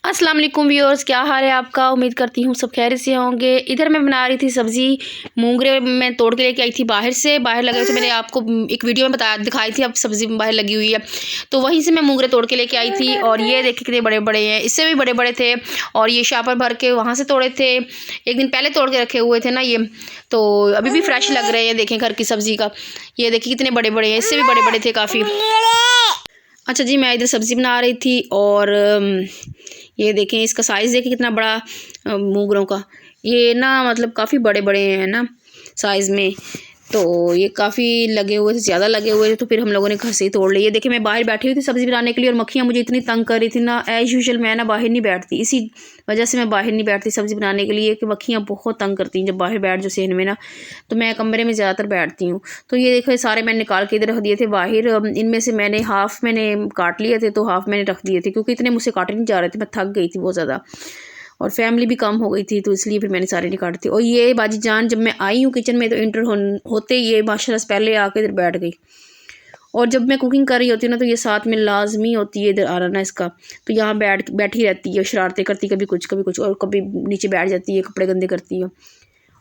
अस्सलाम वालेकुम व्यूअर्स, क्या हाल है आपका। उम्मीद करती हूँ सब खैरियत से होंगे। इधर मैं बना रही थी सब्ज़ी। मूंगरे मैं तोड़ के लेके आई थी बाहर लगे थे। मैंने आपको एक वीडियो में दिखाई थी, अब सब्ज़ी बाहर लगी हुई है, तो वहीं से मैं मूंगरे तोड़ के लेके आई थी। और ये देखिए कितने बड़े बड़े हैं, इससे भी बड़े बड़े थे। और ये शापर भर के वहाँ से तोड़े थे, एक दिन पहले तोड़ के रखे हुए थे ना ये, तो अभी भी फ्रेश लग रहे हैं। देखें घर की सब्ज़ी का, ये देखिए कितने बड़े बड़े हैं, इससे भी बड़े बड़े थे काफ़ी। अच्छा जी, मैं इधर सब्ज़ी बना रही थी और ये देखें इसका साइज़ देखें कितना बड़ा मूंगरों का। ये ना मतलब काफ़ी बड़े बड़े हैं ना साइज़ में, तो ये काफ़ी लगे हुए थे, ज़्यादा लगे हुए थे, तो फिर हम लोगों ने घर से ही तोड़ लिए। देखिए मैं बाहर बैठी हुई थी सब्ज़ी बनाने के लिए, और मक्खियाँ मुझे इतनी तंग कर रही थी ना। एज़ यूजुअल मैं ना बाहर नहीं बैठती, इसी वजह से मैं बाहर नहीं बैठती सब्ज़ी बनाने के लिए कि मक्खियाँ बहुत तंग करती हैं जब बाहर बैठ जो सहन में ना, तो मैं कमरे में ज़्यादातर बैठती हूँ। तो ये देखो सारे मैंने निकाल के इधर रख दिए थे बाहर। इनमें से मैंने हाफ़ मैंने काट लिए थे, तो हाफ़ मैंने रख दिए थे, क्योंकि इतने मुझसे काटे नहीं जा रहे थे, मैं थक गई थी बहुत ज़्यादा, और फैमिली भी कम हो गई थी, तो इसलिए फिर मैंने सारे नहीं काटे थे। और ये बाजी जान जब मैं आई हूँ किचन में, तो इंटर होते ही ये माशाल्लाह से पहले आके इधर बैठ गई। और जब मैं कुकिंग कर रही होती हूँ ना, तो ये साथ में लाजमी होती है इधर आना ना इसका, तो यहाँ बैठी रहती है, शरारतें करती, कभी कुछ, और कभी नीचे बैठ जाती है, कपड़े गंदे करती है।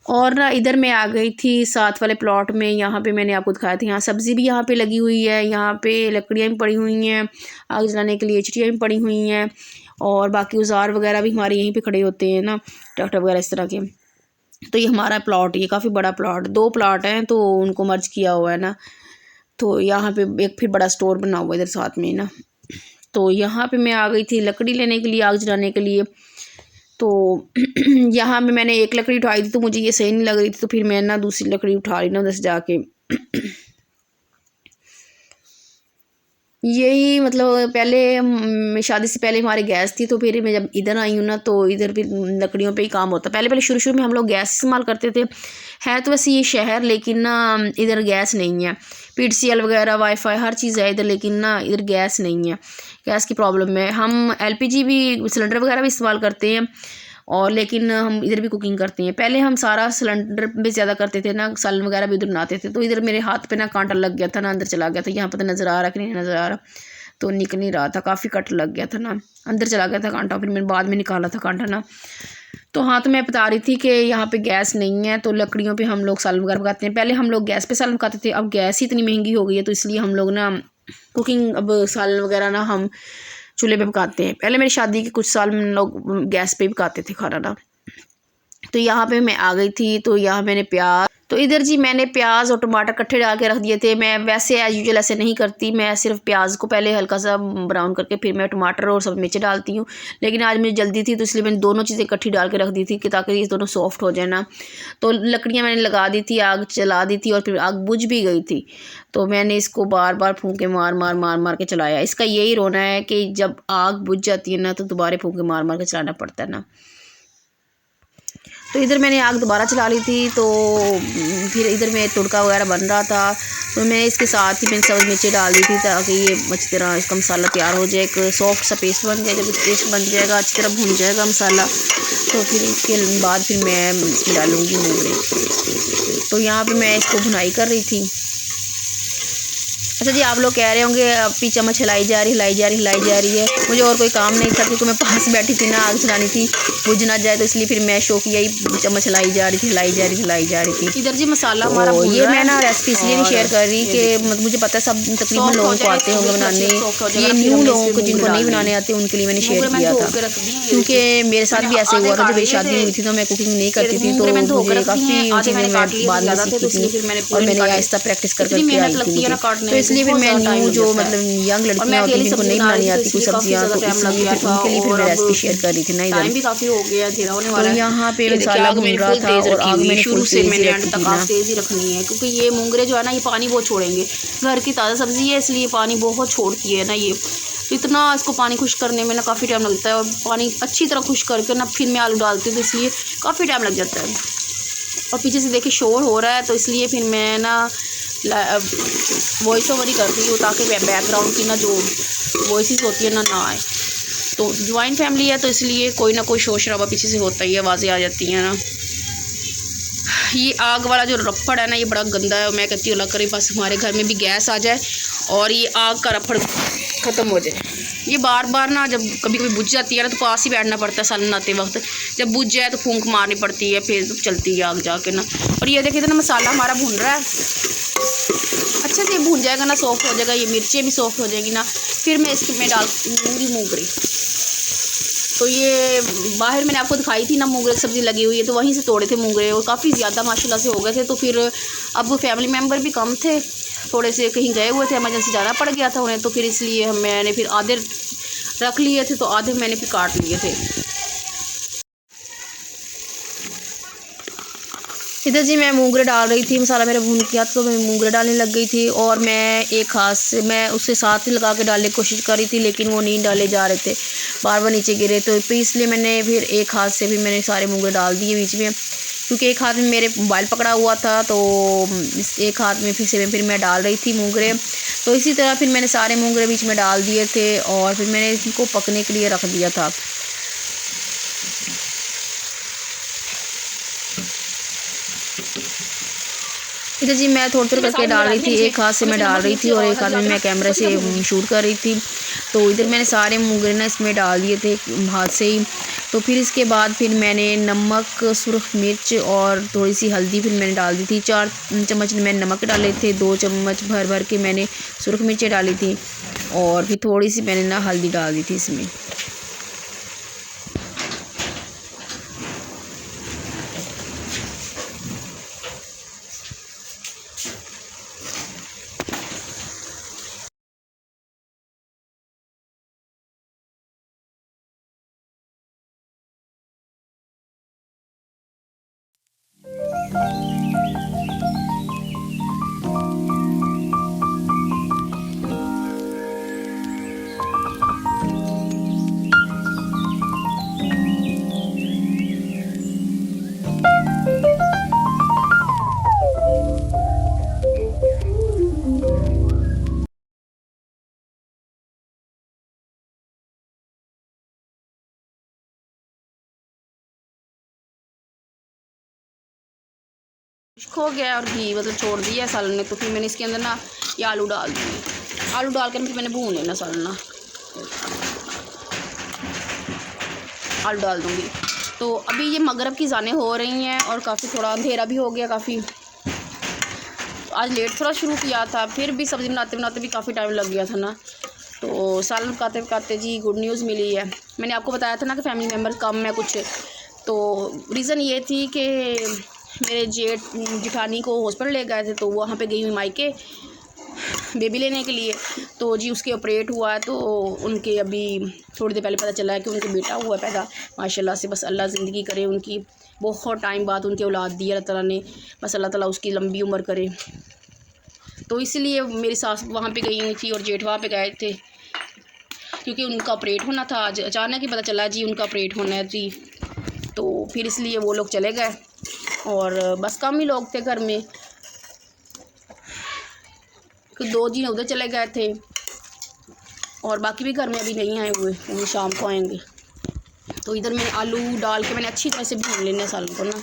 और ना इधर मैं आ गई थी साथ वाले प्लॉट में। यहाँ पे मैंने आपको दिखाया था, यहाँ सब्ज़ी भी यहाँ पे लगी हुई है, यहाँ पे लकड़ियाँ भी पड़ी हुई हैं आग जलाने के लिए, चिड़ियाँ भी पड़ी हुई हैं, और बाकी औजार वगैरह भी हमारे यहीं पे खड़े होते हैं ना, ट्रैक्टर वगैरह इस तरह के। तो ये हमारा प्लॉट, ये काफ़ी बड़ा प्लॉट, 2 प्लॉट हैं, तो उनको मर्ज किया हुआ है ना। तो यहाँ पे एक फिर बड़ा स्टोर बना हुआ है इधर साथ में ना। तो यहाँ पे मैं आ गई थी लकड़ी लेने के लिए, आग जलाने के लिए। तो यहाँ पे मैंने एक लकड़ी उठाई थी, तो मुझे ये सही नहीं लग रही थी, तो फिर मैं ना दूसरी लकड़ी उठा रही ना उधर से जाके। यही मतलब पहले शादी से पहले हमारे गैस थी, तो फिर मैं जब इधर आई हूँ ना, तो इधर भी लकड़ियों पे ही काम होता। पहले शुरू में हम लोग गैस इस्तेमाल करते थे। है तो वैसे ये शहर, लेकिन ना इधर गैस नहीं है। PTCL वगैरह वाईफाई हर चीज़ है इधर, लेकिन ना इधर गैस नहीं है, गैस की प्रॉब्लम है। हम LPG भी सिलेंडर वगैरह भी इस्तेमाल करते हैं, और लेकिन हम इधर भी कुकिंग करते हैं। पहले हम सारा सिलेंडर पे ज़्यादा करते थे ना, सालन वगैरह भी उधर बनाते थे। तो इधर मेरे हाथ पे ना कांटा लग गया था ना, अंदर चला गया था। यहाँ पता नज़र आ रहा कि नहीं नज़र आ रहा, तो निकल नहीं रहा था, काफ़ी कट लग गया था ना, अंदर चला गया था कांटा। फिर मैंने बाद में निकाला था कांटा ना। तो हाँ, तो मैं बता रही थी कि यहाँ पे गैस नहीं है, तो लकड़ियों पे हम लोग सालन वगैरह पकाते हैं। पहले हम लोग गैस पे सालन पकाते थे, अब गैस ही इतनी महंगी हो गई है, तो इसलिए हम लोग ना कुकिंग, अब सालन वगैरह ना हम चूल्हे पे पकाते हैं। पहले मेरी शादी के कुछ साल में लोग गैस पे पकाते थे खाना ना। तो यहाँ पे मैं आ गई थी, तो यहाँ मैंने प्याज, तो इधर जी मैंने प्याज और टमाटर इकट्ठे डाल के रख दिए थे। मैं वैसे एज यूजुअल ऐसे नहीं करती, मैं सिर्फ प्याज को पहले हल्का सा ब्राउन करके फिर मैं टमाटर और सब मिर्च डालती हूँ। लेकिन आज मुझे जल्दी थी, तो इसलिए मैंने दोनों चीज़ें इकट्ठी डाल के रख दी थी, कि ताकि ये दोनों सॉफ्ट हो जाए ना। तो लकड़ियाँ मैंने लगा दी थी, आग चला दी थी, और फिर आग बुझ भी गई थी। तो मैंने इसको बार बार फूँके मार के चलाया। इसका यही रोना है कि जब आग बुझ जाती है ना, तो दोबारा फूँके मार के चलाना पड़ता है ना। तो इधर मैंने आग दोबारा चला ली थी, तो फिर इधर में तुड़का वगैरह बन रहा था, तो मैं इसके साथ ही मैंने सब्ज़ मिर्ची डाल दी थी, ताकि ये अच्छी तरह इसका मसाला तैयार हो जाए, एक सॉफ्ट सा पेस्ट बन जाए। जब पेस्ट बन जाएगा, अच्छी तरह भून जाएगा मसाला, तो फिर इसके बाद फिर मैं इसमें डालूँगी मूंगरे। तो यहाँ पर मैं इसको भुनाई कर रही थी। अच्छा जी, आप लोग कह रहे होंगे अपनी चम्मच हिलाई जा रही है। मुझे और कोई काम नहीं था, क्योंकि मैं पास बैठी थी ना, आग चलानी थी, बुझ ना जाए, तो इसलिए फिर मैं शौक यही चम्मच हिलाई जा रही थी। इधर जी मसाला हमारा भून रहा है। ये मैं ना रेसिपी इसलिए नहीं शेयर कर रही कि मुझे पता है सब तकरीबन लोगों को आते होंगे बनाने, ये न्यू लोगों को जिनको नहीं बनाने आते उनके लिए मैंने शेयर किया था, क्योंकि मेरे साथ भी ऐसे हुआ था। जब मेरी शादी हुई थी तो मैं कुकिंग नहीं करती थी, तो मुझे काफ़ी चीज़ें मैं बाद में सीखी थी, और मैंने आहिस्ता प्रैक्टिस करके आई थी। इसलिए फिर मैं न्यू जो मतलब यंग लड़कियां होती हैं जिनको नहीं बनानी आती कुछ सब्जियां, तो इसलिए फिर उनके लिए फिर मैं रेसिपी शेयर कर रही थी ना इधर। टाइम भी काफ़ी हो गया, अंधेरा होने वाला है। तो यहाँ पे मसाला भून रहा था, और आग मैंने शुरू से मैंने एंड तक आग तेज़ ही रखनी है, क्योंकि ये मूंगरे जो है ना, ये पानी बहुत छोड़ेंगे। घर की ताज़ा सब्ज़ी है, इसलिए पानी बहुत छोड़ती है ना ये, तो इतना इसको पानी खुश करने में ना काफ़ी टाइम लगता है। और पानी अच्छी तरह खुश करके ना फिर मैं आलू डालती हूँ, तो इसलिए काफ़ी टाइम लग जाता है। और पीछे से देखिए शोर हो रहा है, तो इसलिए फिर मैं ना वॉइस ओवर ही करती हूँ, ताकि बैकग्राउंड की ना जो वॉइसेस होती है ना आए। तो ज्वाइंट फैमिली है, तो इसलिए कोई ना कोई शोर शराबा पीछे से होता ही है, आवाज़ें आ जाती हैं ना। ये आग वाला जो रफड़ है ना, ये बड़ा गंदा है। मैं कहती हूँ अल्लाह करे बस हमारे घर में भी गैस आ जाए, और ये आग का रफड़ ख़त्म हो जाए। ये बार बार ना जब कभी कभी बुझ जाती है ना तो पास ही बैठना पड़ता है सालन आते वक्त। जब बुझ जाए तो फूंक मारनी पड़ती है, फिर चलती है आग जाके ना। और ये देखिए इतना मसाला हमारा भून रहा है, अच्छे से भून जाएगा ना, सॉफ्ट हो जाएगा, ये मिर्चें भी सॉफ्ट हो जाएगी ना। फिर मैं इसमें डाल दूँगी मूंगरे। तो ये बाहर मैंने आपको दिखाई थी ना मूंगरे की सब्ज़ी लगी हुई है, तो वहीं से तोड़े थे मूंगरे और काफ़ी ज़्यादा माशाल्लाह से हो गए थे। तो फिर अब फैमिली मेम्बर भी कम थे, थोड़े से कहीं गए हुए थे, एमरजेंसी जाना पड़ गया था उन्हें, तो फिर इसलिए मैंने फिर आधे रख लिए थे, तो आधे मैंने फिर काट लिए थे। इधर जी मैं मूंगरे डाल रही थी, मसाला मेरा भून किया तो मैं मूंगरे डालने लग गई थी। और मैं एक हाथ से मैं उससे साथ ही लगा के डालने की कोशिश कर रही थी, लेकिन वो नहीं डाले जा रहे थे, बार बार नीचे गिरे। तो इसलिए मैंने फिर एक हाथ से भी मैंने सारे मूंगरे डाल दिए बीच में, क्योंकि एक हाथ में मेरे मोबाइल पकड़ा हुआ था, तो इस एक हाथ में फिर मैं डाल रही थी मूंगरे। तो इसी तरह फिर मैंने सारे मूंगरे बीच में डाल दिए थे और फिर मैंने इनको पकने के लिए रख दिया था। इधर जी मैं थोड़ी थोड़ी करके डाल रही थी, एक हाथ से मैं डाल रही थी और एक हाथ में मैं कैमरे से शूट कर रही थी। तो इधर मैंने सारे मूंगरे ना इसमें डाल दिए थे हाथ से ही। तो फिर इसके बाद फिर मैंने नमक, सुरख मिर्च और थोड़ी सी हल्दी फिर मैंने डाल दी थी। 4 चम्मच मैंने नमक डाले थे, 2 चम्मच भर भर के मैंने सुरख मिर्चें डाली थी और फिर थोड़ी सी मैंने ना हल्दी डाल दी थी इसमें। खो गया और घी मतलब छोड़ दिया है सालन ने। तो फिर मैंने इसके अंदर ना ये आलू डाल दिए, आलू डाल कर फिर मैंने भून लेना सालन ना, आलू डाल दूँगी। तो अभी ये मगरिब की ज़ानें हो रही हैं और काफ़ी थोड़ा अंधेरा भी हो गया काफ़ी। आज लेट थोड़ा शुरू किया था, फिर भी सब्ज़ी बनाते बनाते भी काफ़ी टाइम लग गया था ना। तो सालन पकाते पकाते जी गुड न्यूज़ मिली है। मैंने आपको बताया था ना कि फैमिली मेम्बर कम है कुछ, तो रीज़न ये थी कि मेरे जेठानी को हॉस्पिटल ले गए थे, तो वहाँ पे गई हुई मायके बेबी लेने के लिए। तो जी उसके ऑपरेट हुआ है, तो उनके अभी थोड़ी देर पहले पता चला है कि उनके बेटा हुआ पैदा माशाल्लाह से। बस अल्लाह ज़िंदगी करे उनकी, बहुत टाइम बाद उनके औलाद दी अल्लाह ताला ने, बस अल्लाह ताला उसकी लंबी उम्र करे। तो इसलिए मेरी सास वहाँ पे गई हुई थी और जेठ वहाँ पे गए थे, क्योंकि उनका ऑपरेट होना था। आज अचानक ही पता चला जी उनका ऑपरेट होना है जी। तो फिर इसलिए वो लोग चले गए और बस कम ही लोग थे घर में, तो 2 दिन उधर चले गए थे और बाकी भी घर में अभी नहीं आए हुए, वो शाम को आएंगे। तो इधर मैंने आलू डाल के मैंने अच्छी तरह से भून लेना है सालन को ना।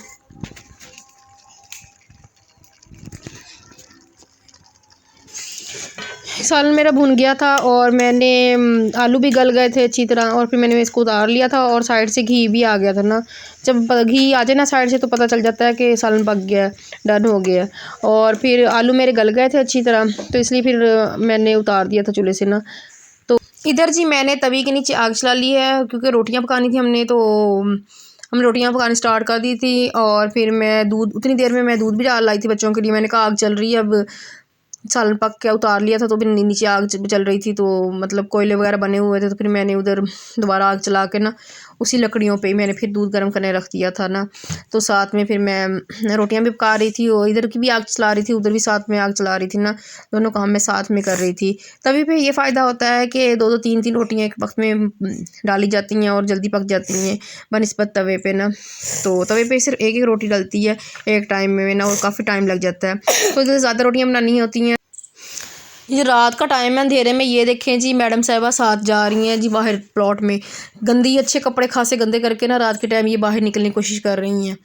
सालन मेरा भुन गया था और मैंने आलू भी गल गए थे अच्छी तरह, और फिर मैंने इसको उतार लिया था और साइड से घी भी आ गया था ना। जब घी आ जाए ना साइड से तो पता चल जाता है कि सालन पक गया है, डन हो गया है। और फिर आलू मेरे गल गए थे अच्छी तरह, तो इसलिए फिर मैंने उतार दिया था चूल्हे से ना। तो इधर जी मैंने तवी के नीचे आग चला ली है, क्योंकि रोटियाँ पकानी थी हमने, तो हम रोटियाँ पकानी स्टार्ट कर दी थी। और फिर मैं उतनी देर में मैं दूध भी डाल लाई थी बच्चों के लिए। मैंने कहा आग चल रही है, अब सालन पक के उतार लिया था, तो फिर नीचे आग चल रही थी, तो मतलब कोयले वगैरह बने हुए थे। तो फिर मैंने उधर दोबारा आग चला के ना उसी लकड़ियों पे मैंने फिर दूध गर्म करने रख दिया था ना। तो साथ में फिर मैं रोटियां भी पका रही थी और इधर की भी आग चला रही थी, उधर भी साथ में आग चला रही थी ना। दोनों काम मैं साथ में कर रही थी। तभी पे ये फ़ायदा होता है कि 2-2 3-3 रोटियाँ एक वक्त में डाली जाती हैं और जल्दी पक जाती हैं बनिस्बत तवे पे ना। तो तवे पे सिर्फ एक रोटी डलती है एक टाइम में ना, और काफ़ी टाइम लग जाता है। तो इधर ज़्यादा रोटियाँ बनानी होती हैं। ये रात का टाइम है, अंधेरे में ये देखें जी मैडम साहिबा साथ जा रही हैं जी बाहर प्लॉट में, गंदी अच्छे कपड़े खासे गंदे करके ना रात के टाइम ये बाहर निकलने की कोशिश कर रही हैं।